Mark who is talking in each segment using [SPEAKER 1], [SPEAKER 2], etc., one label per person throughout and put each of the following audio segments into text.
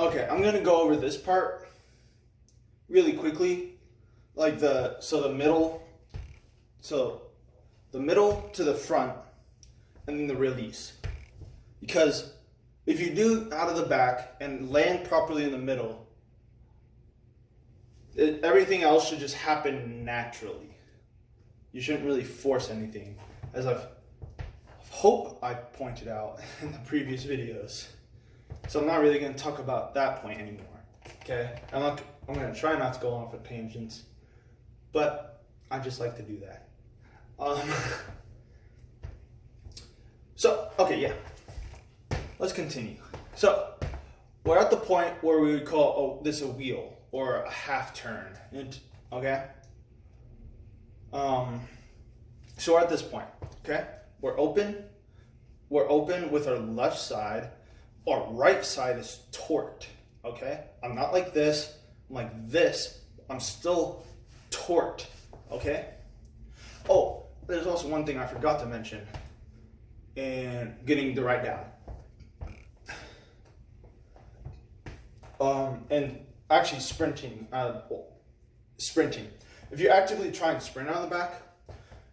[SPEAKER 1] Okay, I'm gonna go over this part really quickly, like the middle to the front, and then the release. Because if you do out of the back and land properly in the middle, everything else should just happen naturally. You shouldn't really force anything, as I hope I pointed out in the previous videos. So I'm not really going to talk about that point anymore. Okay, I'm going to try not to go on for tangents, but I just like to do that. Okay, yeah. Let's continue. So we're at the point where we would call this a wheel or a half turn. Okay. So we're at this point. Okay. We're open with our left side. Our right side is torqued. Okay. I'm not like this. I'm like this. I'm still torqued. Okay. Oh, there's also one thing I forgot to mention in getting the right down. And actually sprinting. If you actively try and sprint out of the back,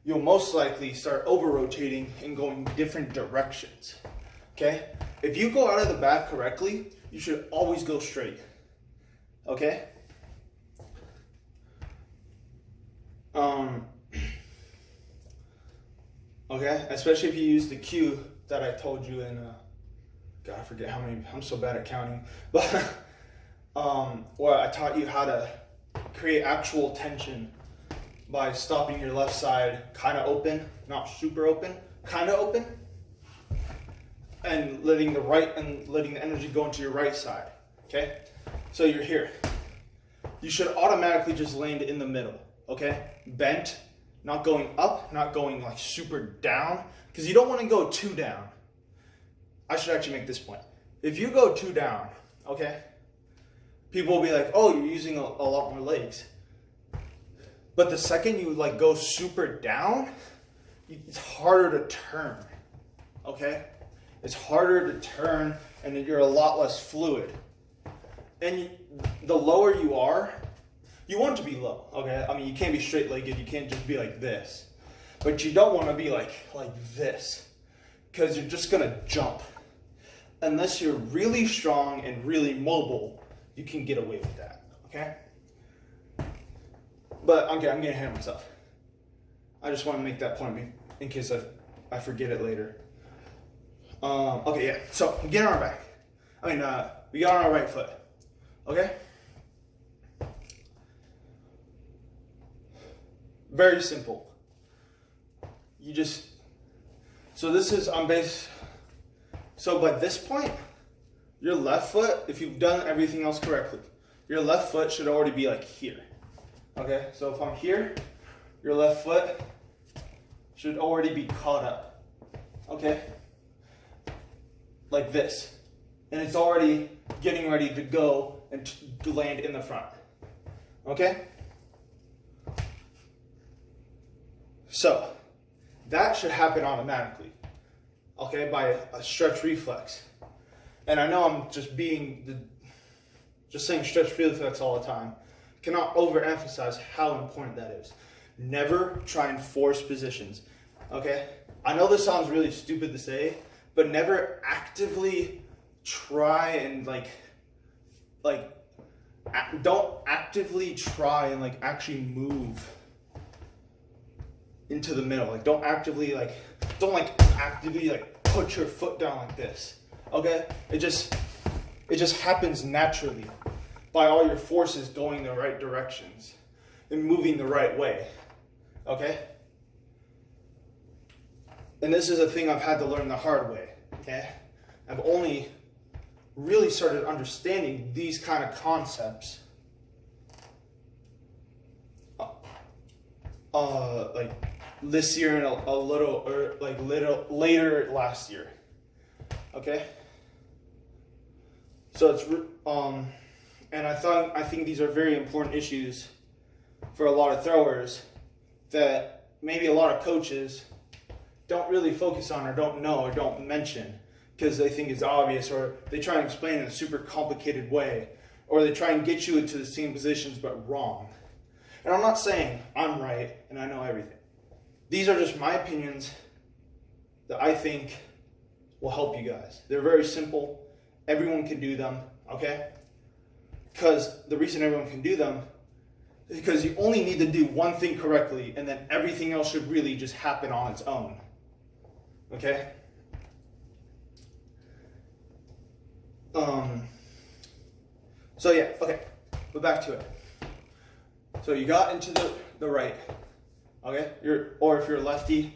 [SPEAKER 1] you'll most likely start over-rotating and going different directions. Okay? If you go out of the back correctly, you should always go straight. Okay? Okay, especially if you use the cue that I told you in, God, I forget how many, I'm so bad at counting, but where I taught you how to create actual tension by stopping your left side kind of open, not super open, kind of open, and letting the energy go into your right side. Okay, so you're here. You should automatically just land in the middle. Okay, bent, not going up, not going like super down, because you don't want to go too down. I should actually make this point. If you go too down, okay, people will be like, oh, you're using a lot more legs. But the second you like go super down, it's harder to turn, okay? It's harder to turn and you're a lot less fluid. And the lower you are, you want to be low, okay? I mean, you can't be straight-legged, you can't just be like this. But you don't want to be like this, because you're just gonna jump. Unless you're really strong and really mobile, you can get away with that, okay? But okay, I'm getting ahead of myself. I just want to make that point in case I forget it later. Okay, yeah, so we get on our back. We got on our right foot, okay? Very simple. So by this point, your left foot, if you've done everything else correctly, your left foot should already be like here. Okay, so if I'm here, your left foot should already be caught up. Okay? Like this. And it's already getting ready to go and to land in the front. Okay? So, that should happen automatically. Okay, by a stretch reflex. And I know I'm just saying stretch reflex all the time. Cannot overemphasize how important that is. Never try and force positions. Okay? I know this sounds really stupid to say, but never actively try and don't actively try and actually move into the middle. Don't actively put your foot down like this. Okay? It just happens naturally by all your forces going the right directions and moving the right way. Okay? And this is a thing I've had to learn the hard way. Okay? I've only really started understanding these kind of concepts this year and a little later last year. Okay? So it's and I think these are very important issues for a lot of throwers that maybe a lot of coaches don't really focus on or don't know or don't mention, because they think it's obvious, or they try and explain it in a super complicated way, or they try and get you into the same positions but wrong. And I'm not saying I'm right and I know everything. These are just my opinions that I think will help you guys. They're very simple. Everyone can do them, okay? Because the reason everyone can do them is because you only need to do one thing correctly, and then everything else should really just happen on its own, okay? So yeah, okay, but back to it. So you got into the right, okay? Or if you're a lefty,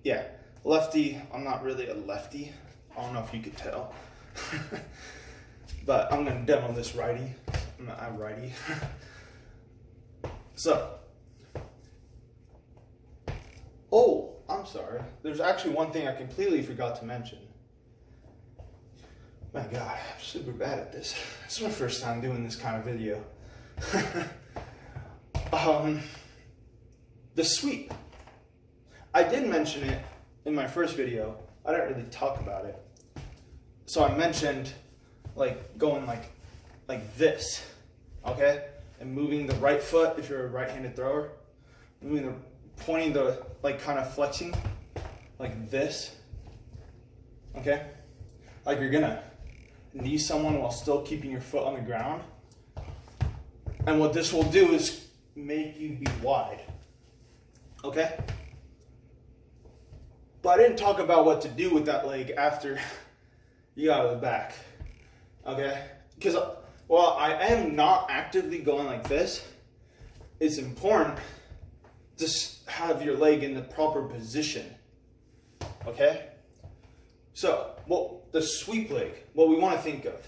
[SPEAKER 1] yeah, lefty. I'm not really a lefty. I don't know if you could tell, but I'm gonna demo this righty. I'm righty. So, oh, I'm sorry. There's actually one thing I completely forgot to mention. My God, I'm super bad at this. This is my first time doing this kind of video. The sweep. I did mention it in my first video. I didn't really talk about it. So I mentioned like going like this, okay? And moving the right foot if you're a right-handed thrower. Pointing the, like kind of flexing like this, okay? Like you're gonna knee someone while still keeping your foot on the ground. And what this will do is make you be wide, okay? But I didn't talk about what to do with that leg after you got out of the back, okay? Because while I am not actively going like this, it's important to have your leg in the proper position, okay? So, the sweep leg, what we want to think of,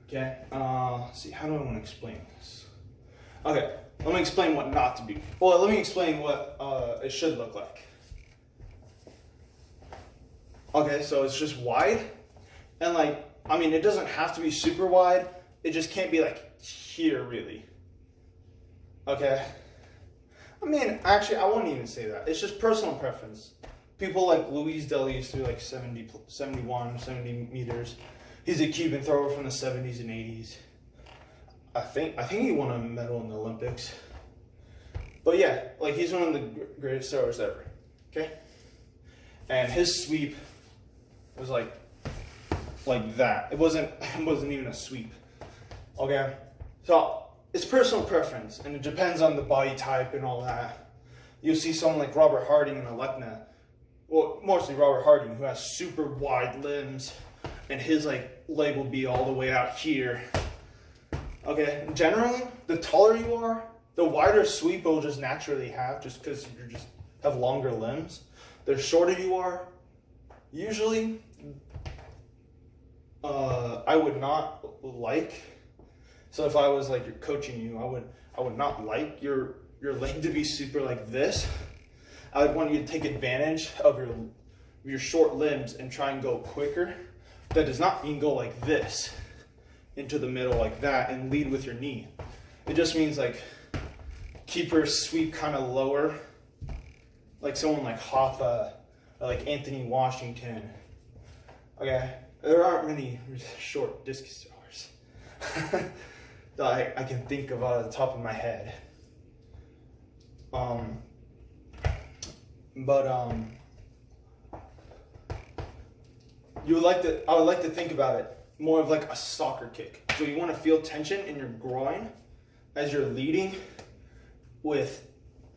[SPEAKER 1] okay? Let's see, how do I want to explain this? Okay, let me explain what not to do. Well, let me explain what it should look like. Okay, so it's just wide, and like, I mean, it doesn't have to be super wide. It just can't be like here, really. Okay? I mean, actually, I won't even say that. It's just personal preference. People like Luis Delius threw like 70 meters. He's a Cuban thrower from the 70s and 80s. I think he won a medal in the Olympics. But yeah, like he's one of the greatest throwers ever. Okay? And his sweep was like that. It wasn't even a sweep. Okay? So it's personal preference, and it depends on the body type and all that. You'll see someone like Robert Harding in Alekna, well, mostly Robert Harding, who has super wide limbs, and his like leg will be all the way out here. Okay, generally, the taller you are, the wider sweep will just naturally have, just because you just have longer limbs. The shorter you are, usually, I would not like. So if I was like coaching you, I would not like your leg to be super like this. I would want you to take advantage of your short limbs and try and go quicker. That does not mean go like this into the middle like that and lead with your knee. It just means like keep your sweep kind of lower, like someone like Hoffa or like Anthony Washington. Okay, there aren't many short discus throwers that I can think of out of the top of my head. I would like to think about it more of like a soccer kick. So you want to feel tension in your groin as you're leading with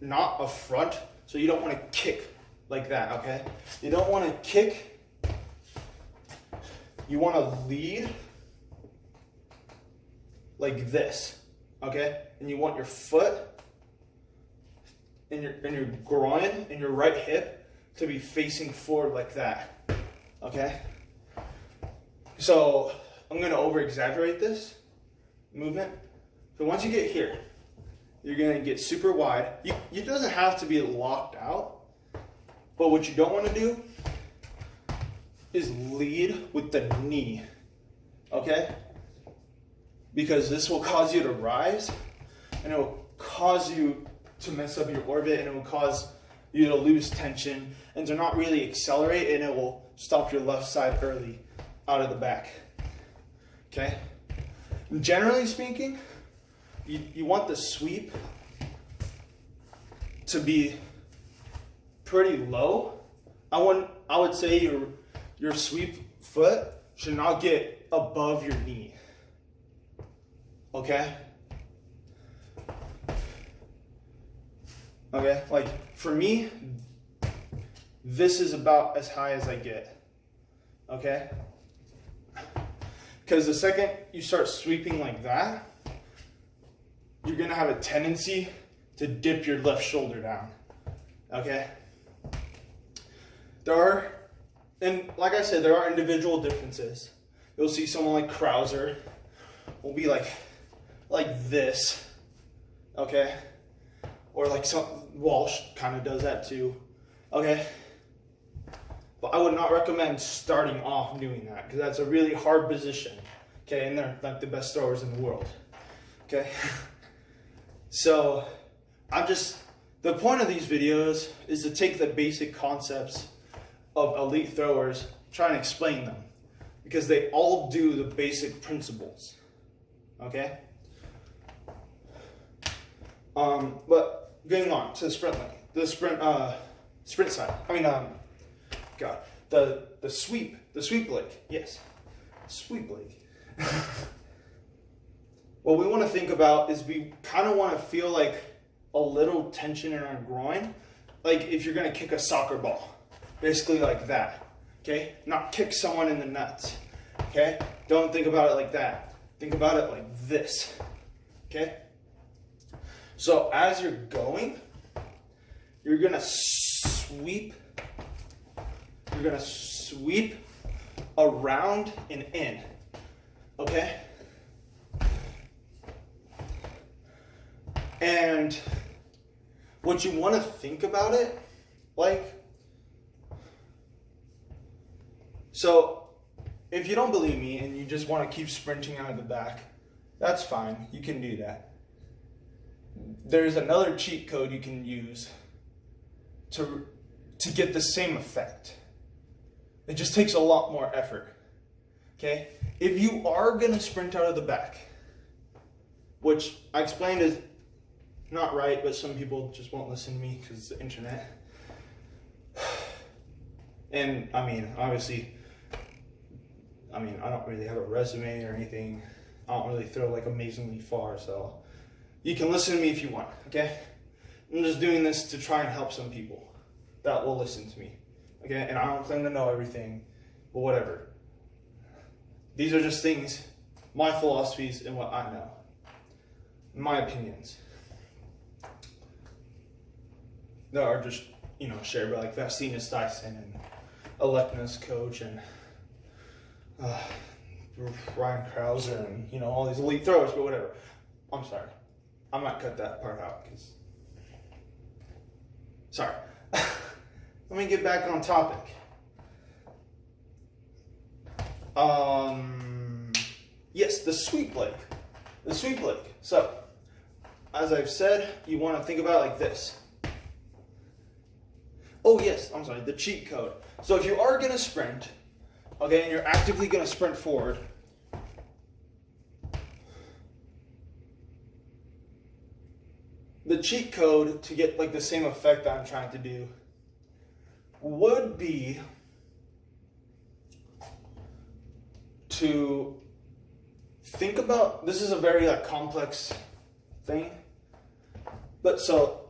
[SPEAKER 1] not a front. So you don't want to kick like that, okay? You don't want to kick. You want to lead like this, okay? And you want your foot and your groin and your right hip to be facing forward like that, okay? So I'm gonna over-exaggerate this movement. So once you get here, you're gonna get super wide. It doesn't have to be locked out, but what you don't wanna do is lead with the knee, okay? Because this will cause you to rise, and it will cause you to mess up your orbit, and it will cause you to lose tension and to not really accelerate, and it will stop your left side early out of the back. Okay? Generally speaking, you want the sweep to be pretty low. I would say your sweep foot should not get above your knee. Okay? Okay, like for me, this is about as high as I get. Okay? Because the second you start sweeping like that, you're gonna have a tendency to dip your left shoulder down. Okay? And like I said, there are individual differences. You'll see someone like Krauser will be like this. Okay? Or like Walsh kind of does that too. Okay? But I would not recommend starting off doing that, because that's a really hard position. Okay? And they're like the best throwers in the world. Okay? So, the point of these videos is to take the basic concepts of elite throwers, try and explain them, because they all do the basic principles. Okay? But getting on to the sprint leg, sprint side. The sweep leg. Yes, sweep leg. What we want to think about is we kind of want to feel like a little tension in our groin, like if you're gonna kick a soccer ball, basically like that. Okay, not kick someone in the nuts. Okay, don't think about it like that. Think about it like this. Okay. So as you're going, you're gonna sweep. You're gonna sweep around and in. Okay? And what you want to think about it, so if you don't believe me and you just want to keep sprinting out of the back, that's fine. You can do that. There's another cheat code you can use to get the same effect. It just takes a lot more effort. Okay? If you are going to sprint out of the back, which I explained is not right, but some people just won't listen to me because it's the internet. And obviously, I don't really have a resume or anything. I don't really throw like amazingly far, so you can listen to me if you want, okay? I'm just doing this to try and help some people that will listen to me, okay? And I don't claim to know everything, but whatever. These are just things, my philosophies and what I know, my opinions, that are just, shared by like Vastinus Dyson and Alekna's coach and Ryan Krauser and, all these elite throwers, but whatever. I'm sorry. I might cut that part out because, sorry. Let me get back on topic. Yes, the sweep leg. The sweep leg. So, as I've said, you want to think about it like this. Oh yes, I'm sorry, the cheat code. So if you are going to sprint, okay, and you're actively going to sprint forward, the cheat code to get like the same effect that I'm trying to do would be to think about, this is a very complex thing, but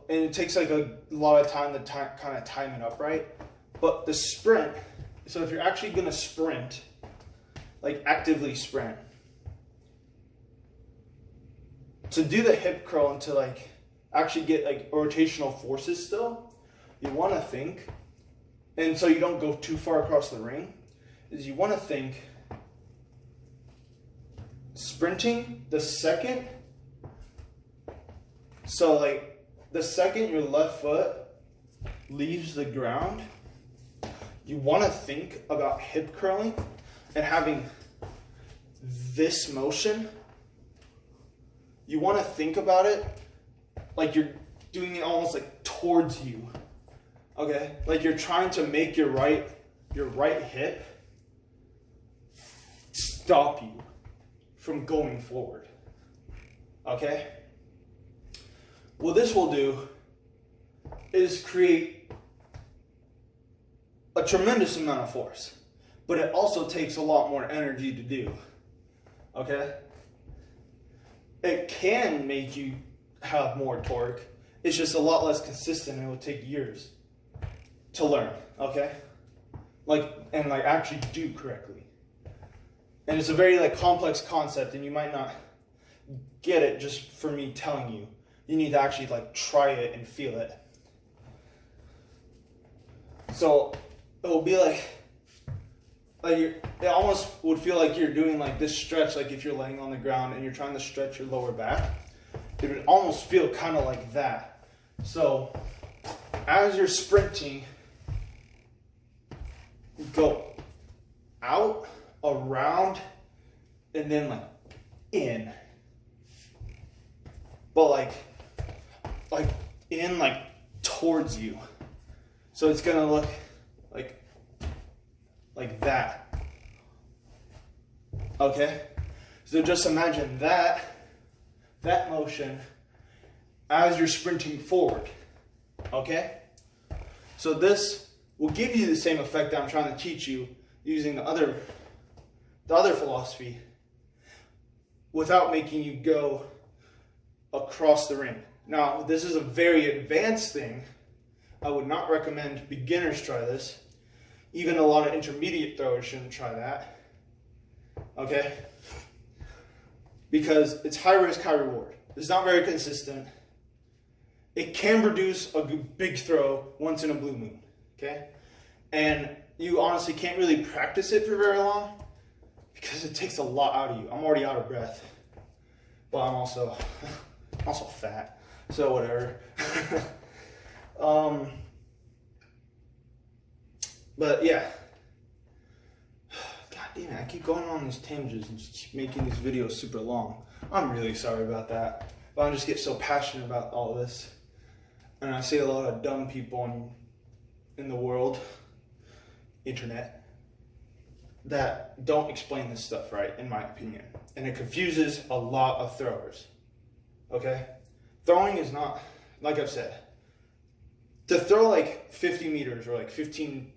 [SPEAKER 1] and it takes like a lot of time to kind of time it up, right? But the sprint, so if you're actually going to sprint, like actively sprint, to do the hip curl and to actually get rotational forces still, you want to think, and so you don't go too far across the ring, is you want to think sprinting the second, so the second your left foot leaves the ground, you want to think about hip curling and having this motion. You want to think about it like you're doing it almost like towards you. Okay? Like you're trying to make your right hip stop you from going forward. Okay? What this will do is create a tremendous amount of force, but it also takes a lot more energy to do. Okay? It can make you have more torque. It's just a lot less consistent, and it will take years to learn. Okay? And actually do correctly. And it's a very complex concept, and you might not get it just for me telling you. You need to actually try it and feel it. So it will be it almost would feel like you're doing this stretch, if you're laying on the ground and you're trying to stretch your lower back. It would almost feel kind of like that. So as you're sprinting, go out, around, and then in. But in towards you. So it's gonna look like that. Okay? So just imagine that motion as you're sprinting forward. Okay? So this will give you the same effect that I'm trying to teach you using the other philosophy without making you go across the ring. Now, this is a very advanced thing. I would not recommend beginners try this. Even a lot of intermediate throwers shouldn't try that. Okay? Because it's high risk, high reward. It's not very consistent. It can produce a big throw once in a blue moon. Okay? And you honestly can't really practice it for very long because it takes a lot out of you. I'm already out of breath. But I'm also fat. So whatever. But yeah. God damn it, I keep going on these tangents and just making these videos super long. I'm really sorry about that. But I just get so passionate about all this. And I see a lot of dumb people in the world, internet, that don't explain this stuff right, in my opinion. And it confuses a lot of throwers. Okay? Throwing is not, like I've said, to throw 50 meters or 50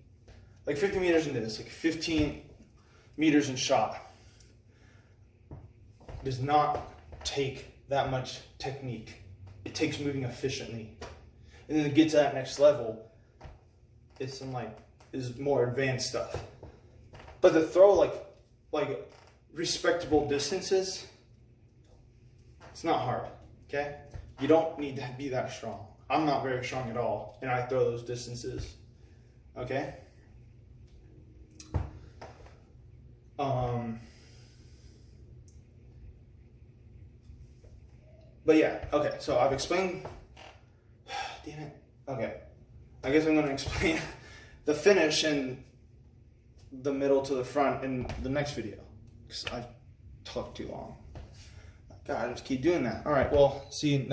[SPEAKER 1] meters into this, 15 meters in shot, does not take that much technique. It takes moving efficiently. And then to get to that next level, it's some is more advanced stuff. But to throw respectable distances, it's not hard. Okay? You don't need to be that strong. I'm not very strong at all, and I throw those distances. Okay? But yeah, okay, so I've explained, damn it, okay. I guess I'm going to explain the finish and the middle to the front in the next video, because I've talked too long. God, I just keep doing that. All right, well, see you